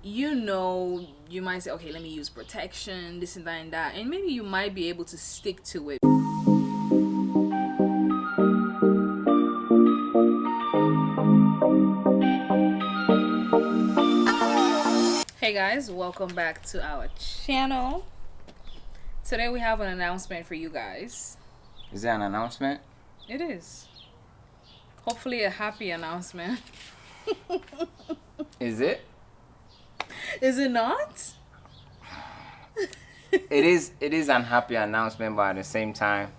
You might say, okay, let me use protection, this and that and that, and maybe you might be able to stick to it. Hey guys, welcome back to our channel. Today we have an announcement for you guys. Is that an announcement? It is. Hopefully a happy announcement. Is it? Is it not? It is an unhappy announcement, but at the same time,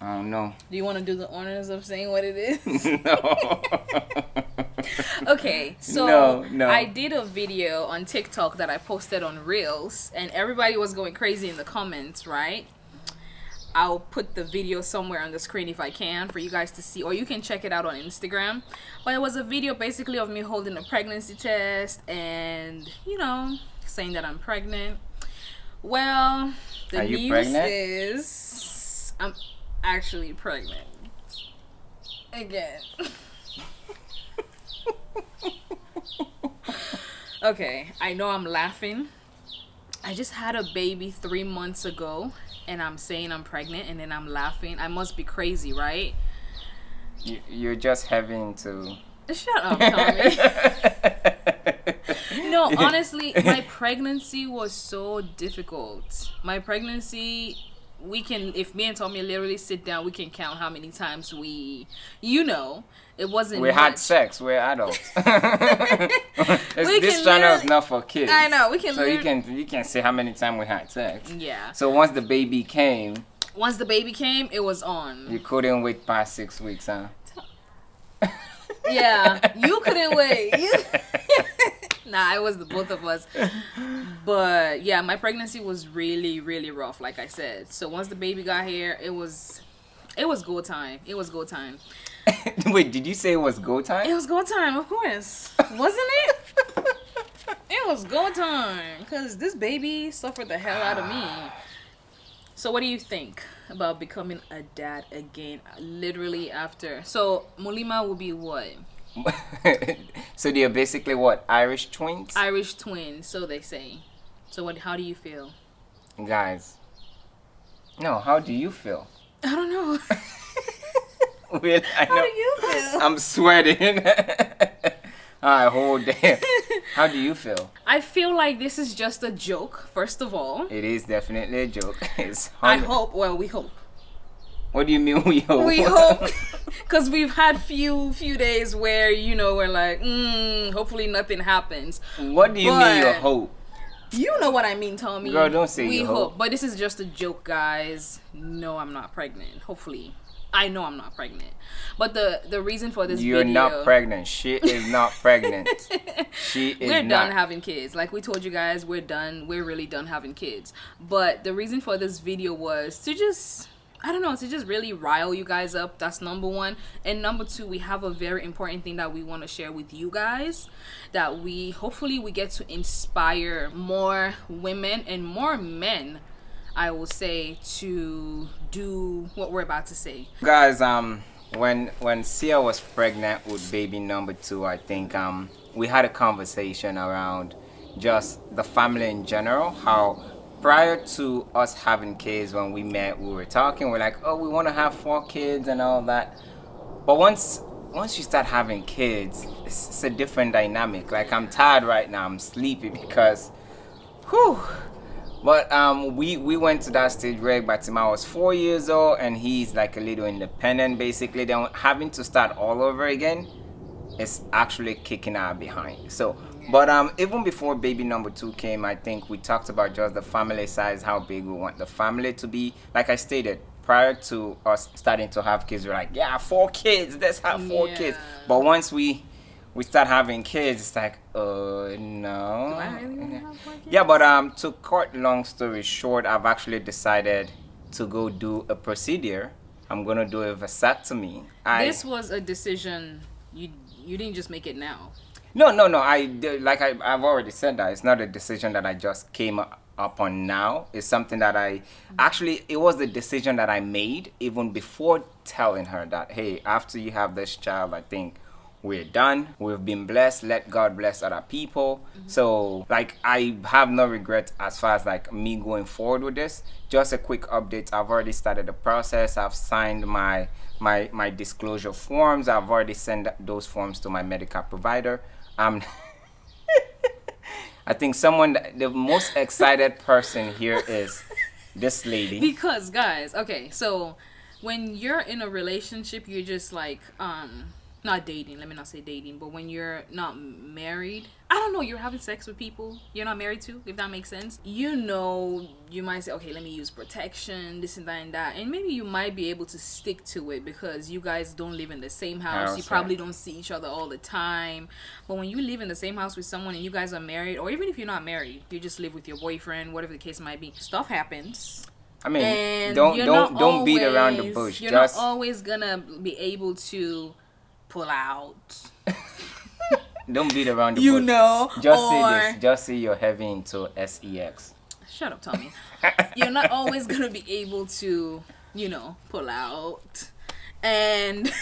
I don't know. Do you want to do the honors of saying what it is? No. Okay, so No. I did a video on TikTok that I posted on Reels, and everybody was going crazy in the comments, right? I'll put the video somewhere on the screen if I can for you guys to see, or you can check it out on Instagram. But it was a video basically of me holding a pregnancy test and, saying that I'm pregnant. Well, the news pregnant? is I'm actually pregnant. Again. Okay, I know I'm laughing. I just had a baby 3 months ago, and I'm saying I'm pregnant, and then I'm laughing. I must be crazy, right? You're just having to... Shut up, Tommy. No, honestly, my pregnancy was so difficult. My pregnancy, if me and Tommy literally sit down, we can count how many times it wasn't We had sex. We're adults. This channel is not for kids. I know, we can. So you can say how many times we had sex. Yeah. So once the baby came, it was on. you couldn't wait past 6 weeks, huh? Yeah, you couldn't wait. Nah, it was the both of us. But yeah, my pregnancy was really, really rough, like I said. So once the baby got here, it was go time. It was go time. Wait, did you say it was go time? It was go time, of course. Wasn't it? It was go time. Because this baby suffered the hell out of me. So what do you think about becoming a dad again, literally after? So Molima will be what? So they're basically what? Irish twins? Irish twins, so they say. So how do you feel? Guys. No, how do you feel? I don't know. Well, I know. How do you feel? I'm sweating. Alright, hold on. How do you feel? I feel like this is just a joke, first of all. It is definitely a joke. I hope. Well, we hope. What do you mean we hope? We hope. Because we've had few days where, we're like, hopefully nothing happens. What do you mean you hope? You know what I mean, Tommy. Girl, don't say we you hope. But this is just a joke, guys. No, I'm not pregnant. Hopefully. I know I'm not pregnant. But the reason for this video... You're not pregnant. She is not pregnant. She is We're not. done having kids. Like we told you guys, we're done. We're really done having kids. But the reason for this video was to just... to just really rile you guys up. That's number one. And number two, we have a very important thing that we want to share with you guys, that hopefully we get to inspire more women and more men, I will say, to do what we're about to say. Guys, when Sia was pregnant with baby number 2, I think we had a conversation around just the family in general, how prior to us having kids, when we met, we were talking, we're like, oh, we want to have 4 kids and all that. But once you start having kids, it's a different dynamic. Like, I'm tired right now, I'm sleepy because, whew. But we went to that stage where Batima was 4 years old and he's like a little independent basically. Then having to start all over again is actually kicking our behind. So, but even before baby number 2 came, I think we talked about just the family size, how big we want the family to be. Like I stated, prior to us starting to have kids, we're like, yeah, 4 kids, let's have 4 kids. But once we start having kids, it's like, no. Do I really want to have 4 kids? Yeah, but to cut long story short, I've actually decided to go do a procedure. I'm gonna do a vasectomy. This was a decision you didn't just make it now. No. I've already said that it's not a decision that I just came up on now. It's something that it was the decision that I made even before telling her that, hey, after you have this child, I think we're done. We've been blessed. Let God bless other people. So like I have no regret as far as like me going forward with this. Just a quick update. I've already started the process. I've signed my disclosure forms. I've already sent those forms to my medical provider. I think the most excited person here is this lady. Because guys, okay, so when you're in a relationship, you're just like not dating, let me not say dating, but when you're not married, I don't know, you're having sex with people you're not married to, if that makes sense. You know, you might say, okay, let me use protection, this and that and that, and maybe you might be able to stick to it because you guys don't live in the same house. You probably don't see each other all the time. But when you live in the same house with someone and you guys are married, or even if you're not married, you just live with your boyfriend, whatever the case might be, stuff happens. I mean, and don't beat around the bush. You're not always gonna be able to pull out. Don't beat around the bush. You know, Just say you're heavy into sex. Shut up, Tommy. You're not always gonna be able to, pull out, and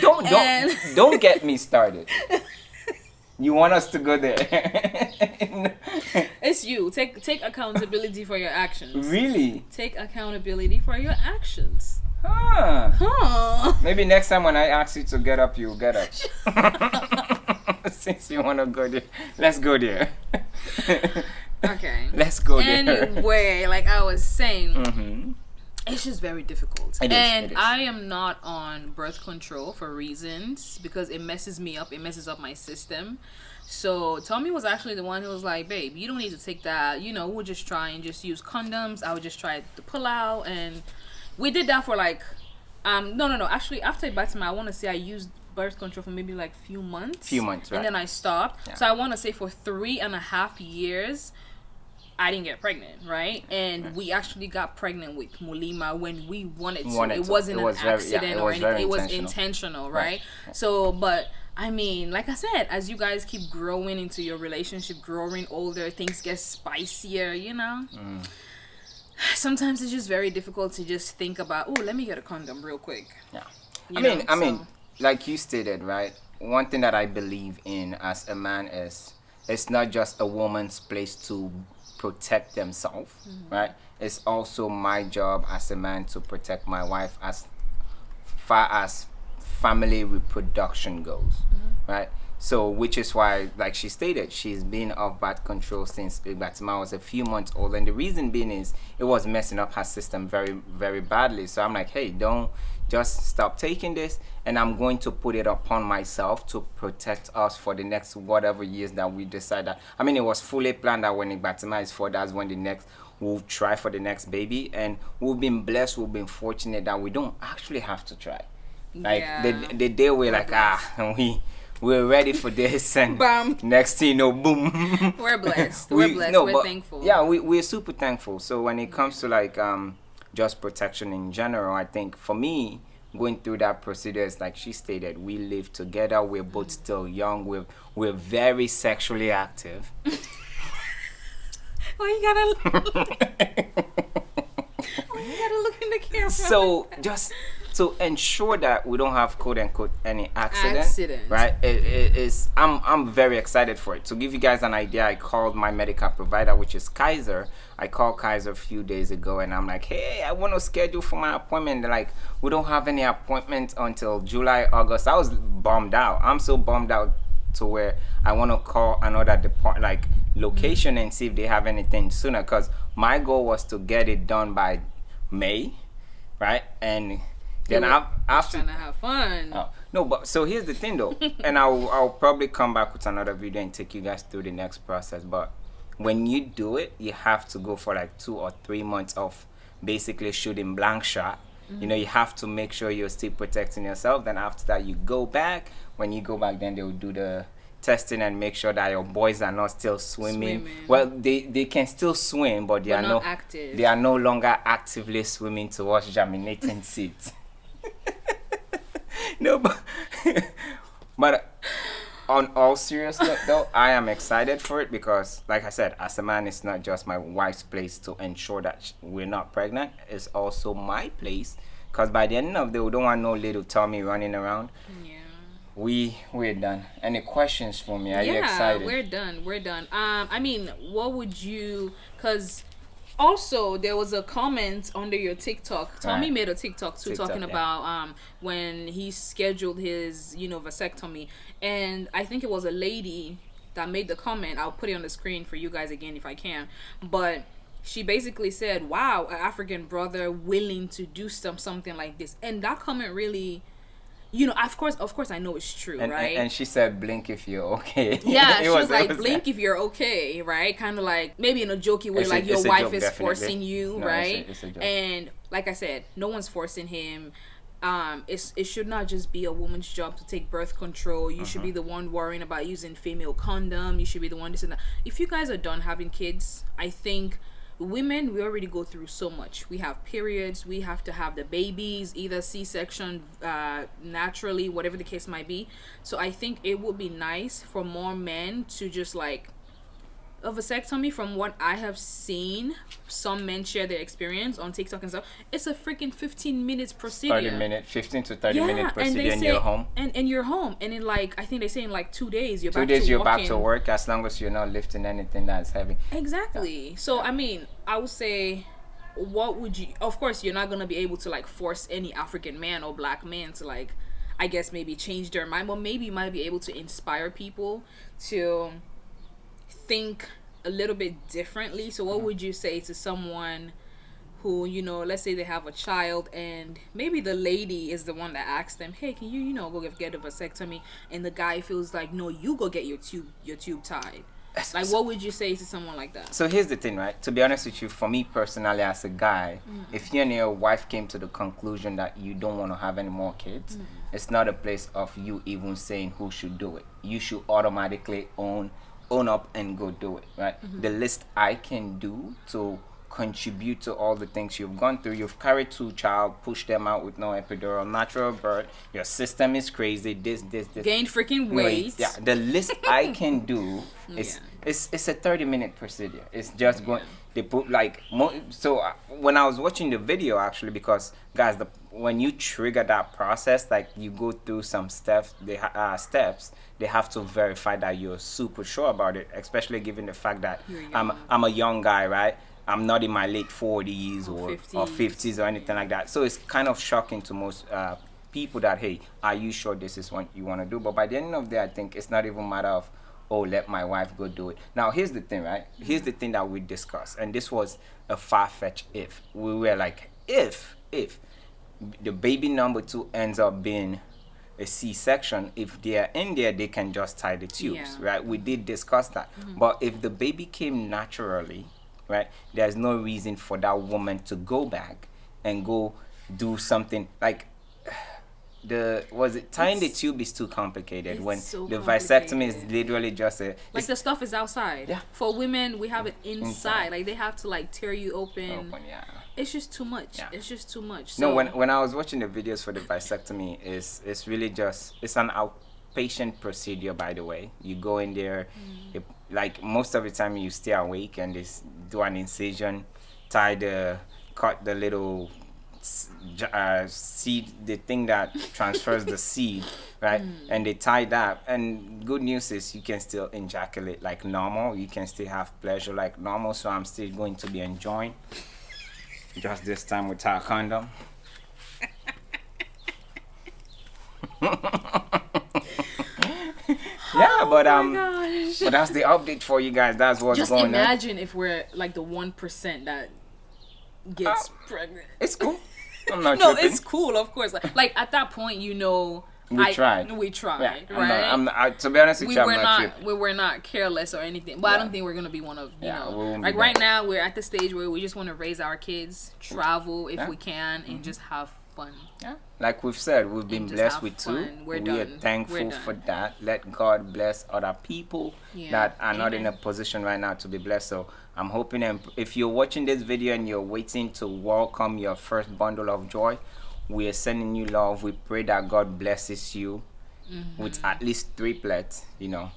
don't get me started. You want us to go there? It's you. Take accountability for your actions. Really? Take accountability for your actions. Maybe next time when I ask you to get up, you'll get up. Since you want to go there, let's go there. Okay. Let's go there. Anyway, like I was saying, it's just very difficult. It is. I am not on birth control for reasons because it messes me up. It messes up my system. So Tommy was actually the one who was like, babe, you don't need to take that. We'll just try and just use condoms. I would just try to pull out, and we did that for like, no. Actually, after Batima, I want to say I used birth control for maybe like few months, right? And then I stopped. Yeah. So I want to say for 3.5 years, I didn't get pregnant, right? And we actually got pregnant with Mulima when we wanted to. It wasn't an accident or anything. It was intentional, right? So, but I mean, like I said, as you guys keep growing into your relationship, growing older, things get spicier, Sometimes it's just very difficult to just think about, oh, let me get a condom real quick. Yeah. I mean, like you stated, right? One thing that I believe in as a man is it's not just a woman's place to protect themselves, right? It's also my job as a man to protect my wife as far as family reproduction goes, right? So, which is why, like she stated, she's been off birth control since Batima was a few months old. And the reason being is it was messing up her system very, very badly. So I'm like, hey, don't just stop taking this. And I'm going to put it upon myself to protect us for the next whatever years that we decide that. I mean, it was fully planned that when Batima is 4, that's when we'll try for the next baby. And we've been blessed, we've been fortunate that we don't actually have to try. Like the day we're like, we're ready for this, and bam, next thing boom. We're blessed. We're thankful. Yeah, we're super thankful. So when it comes to like just protection in general, I think for me, going through that procedure is like she stated, we live together, we're both still young, we're very sexually active. Well, you gotta look in the camera. So just to ensure that we don't have quote unquote any accident. Right? I'm very excited for it. To give you guys an idea, I called my medical provider, which is Kaiser. I called Kaiser a few days ago and I'm like, hey, I want to schedule for my appointment. They're like, we don't have any appointments until July, August. I was bummed out. I'm so bummed out to where I want to call another location and see if they have anything sooner, because my goal was to get it done by May, right? And then after trying to have fun. No, but so here's the thing though, and I'll probably come back with another video and take you guys through the next process. But when you do it, you have to go for like 2 or 3 months of basically shooting blank shot. You have to make sure you're still protecting yourself. Then after that, you go back. When you go back, then they'll do the testing and make sure that your boys are not still swimming. Well, they can still swim, but they are not active. They are no longer actively swimming towards germinating seeds. No, but on all seriousness though, I am excited for it because, like I said, as a man, it's not just my wife's place to ensure that we're not pregnant. It's also my place, because by the end of the day, we don't want no little Tommy running around. we're done. Any questions for me? Are you excited? We're done. I mean, what would you? Because also there was a comment under your TikTok. Tommy made a TikTok too, talking about when he scheduled his vasectomy, and I think it was a lady that made the comment. I'll put it on the screen for you guys again if I can, but she basically said, wow, an African brother willing to do something like this. And that comment really, of course I know it's true, right? And she said, blink if you're okay. Yeah, she was like, blink if you're okay, right? Kind of like, maybe in a jokey way, like your wife is forcing you, right? It's a joke. And like I said, no one's forcing him. It should not just be a woman's job to take birth control. You should be the one worrying about using female condom. You should be the one this and that. If you guys are done having kids, I think women, we already go through so much. We have periods, we have to have the babies, either C-section, naturally, whatever the case might be. So I think it would be nice for more men to just like a vasectomy. From what I have seen, some men share their experience on TikTok and stuff. It's a freaking 15 minutes procedure. 15 to 30 minute procedure, and you're home. And you're home. And in like, I think they say in like 2 days, you're back to work, as long as you're not lifting anything that's heavy. Exactly. Yeah. So, I mean, I would say, what would you, of course, you're not going to be able to like force any African man or black man to like, I guess maybe change their mind, but maybe you might be able to inspire people to think a little bit differently. So what would you say to someone who, let's say they have a child and maybe the lady is the one that asks them, hey, can you go get a vasectomy, and the guy feels like, no, you go get your tube tied. Like, what would you say to someone like that? So here's the thing, right? To be honest with you, for me personally as a guy, if you and your wife came to the conclusion that you don't want to have any more kids, it's not a place of you even saying who should do it. You should automatically own up and go do it, right? The least I can do to contribute to all the things you've gone through. You've carried 2 child, pushed them out with no epidural, natural birth. Your system is crazy. This. Gained freaking weight. Yeah, the least I can do is it's a 30-minute procedure. It's just going. They put like so when I was watching the video, actually, because guys, when you trigger that process, like you go through some steps, they have to verify that you're super sure about it, especially given the fact that I'm a young guy, right? I'm not in my late 40s or 50s or anything like that. So it's kind of shocking to most people that, hey, are you sure this is what you want to do? But by the end of the day, I think it's not even a matter of, oh, let my wife go do it. Now, here's the thing, right? Here's the thing that we discussed. And this was a far-fetched if. We were like, if the baby number 2 ends up being a C-section, if they are in there, they can just tie the tubes, right? We did discuss that. But if the baby came naturally, right, there's no reason for that woman to go back and go do something like tying the tube is too complicated when the vasectomy is literally just like the stuff is outside. Yeah. For women, we have it inside. Like they have to like tear you open. It's just too much. Yeah. It's just too much. So, no, when I was watching the videos for the vasectomy, it's really just, it's an outpatient procedure, by the way. You go in there, like most of the time you stay awake and they do an incision, cut the little seed, the thing that transfers the seed, right? And they tie that. And good news is you can still ejaculate like normal. You can still have pleasure like normal. So I'm still going to be enjoying, just this time without condom. Yeah, but but that's the update for you guys. That's what's just going on. Just imagine if we're like the 1% that gets pregnant. It's cool. I'm not no, tripping. It's cool, of course. Like at that point, we tried. Yeah, right? To be honest with you, I'm not tripping. We were not careless or anything. But I don't think we're gonna be one of like right now we're at the stage where we just want to raise our kids, travel if we can, and just have fun. Yeah. Like we've said, we've been blessed with 2. We are thankful for that. Let God bless other people that are not in a position right now to be blessed. So I'm hoping, and if you're watching this video and you're waiting to welcome your first bundle of joy, we are sending you love. We pray that God blesses you with at least 3plets,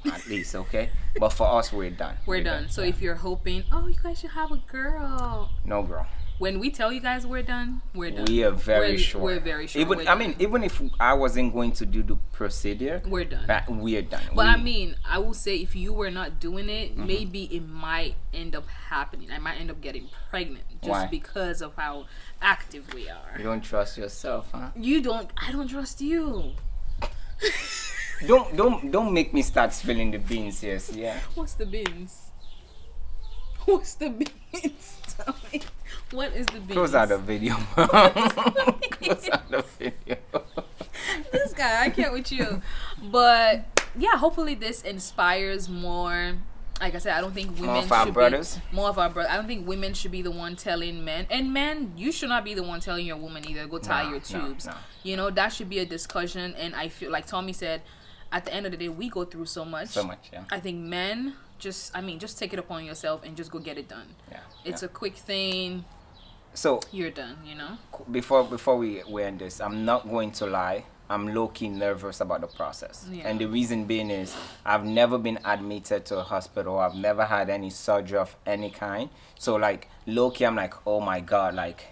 at least, okay? But for us, we're done. We're done. So if you're hoping, oh, you guys should have a girl. No girl. when we tell you guys we're done, we're done. We are very we're, sure. We're very sure. Even even if I wasn't going to do the procedure, we're done. We are done. But I mean, I will say if you were not doing it, maybe it might end up happening. I might end up getting pregnant just because of how active we are. You don't trust yourself, huh? You don't. I don't trust you. Don't make me start spilling the beans here. Yeah. What's the beans? What's the beans? Tell me. What is the beans? Close out the video. Close out the video. This guy, I can't with you. But yeah, hopefully this inspires more. Like I said, I don't think women more of our brothers. More of our brothers. I don't think women should be the one telling men. And men, you should not be the one telling your woman either. Go tie your tubes. No. You know, that should be a discussion. And I feel like Tommy said, at the end of the day, we go through so much. So much, yeah. I think men just take it upon yourself and just go get it done. Yeah. It's a quick thing. So you're done, you know. Before we end this, I'm not going to lie. I'm low-key nervous about the process. Yeah. And the reason being is I've never been admitted to a hospital. I've never had any surgery of any kind. So like low-key, I'm like, oh my God, like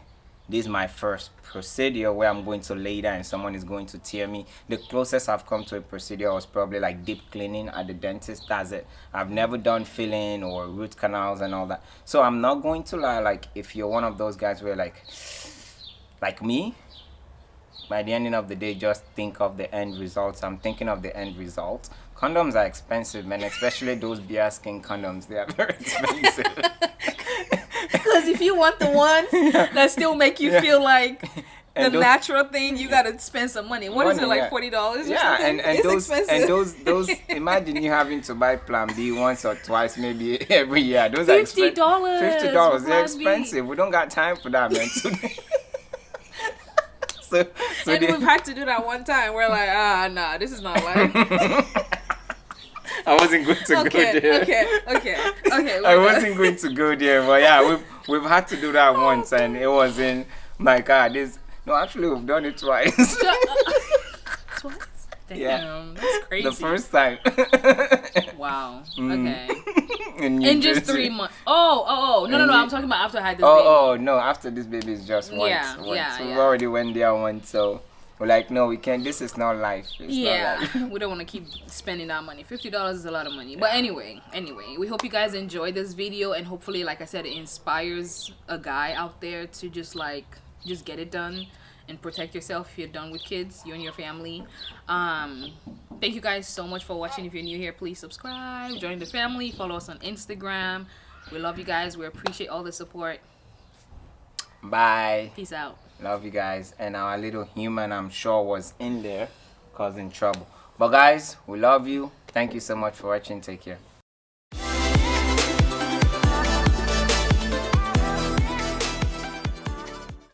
this is my first procedure where I'm going to lay down and someone is going to tear me. The closest I've come to a procedure was probably like deep cleaning at the dentist. That's it. I've never done filling or root canals and all that. So I'm not going to lie, like if you're one of those guys where like me, by the ending of the day, just think of the end results. I'm thinking of the end result. Condoms are expensive, man, especially those bare skin condoms. They are very expensive. Because if you want the ones that still make you feel like the natural thing, you gotta spend some money. What is it, like $40 or something? And it's those expensive. and those imagine you having to buy Plan B once or twice, maybe every year. Those $50. are $50. They're expensive. We don't got time for that, man. So and we've had to do that one time. We're like, nah, this is not life. I wasn't going to go there. Okay. I wasn't going to go there, but yeah, we've had to do that once, and it wasn't like this. No, actually, we've done it twice. Twice? Damn, yeah. That's crazy. The first time. Wow. Okay. In just 3 months. Oh. No. I'm talking about after I had this baby. Oh, no. After this baby is just once. Yeah. So we already went there once, so we're like, no, we can't. This is not life. It's not life. We don't want to keep spending our money. $50 is a lot of money. But anyway, we hope you guys enjoyed this video, and hopefully, like I said, it inspires a guy out there to just get it done and protect yourself if you're done with kids, you and your family. Thank you guys so much for watching. If you're new here, please subscribe, join the family, follow us on Instagram. We love you guys. We appreciate all the support. Bye. Peace out. Love you guys. And our little human, I'm sure, was in there causing trouble. But guys, we love you. Thank you so much for watching. Take care.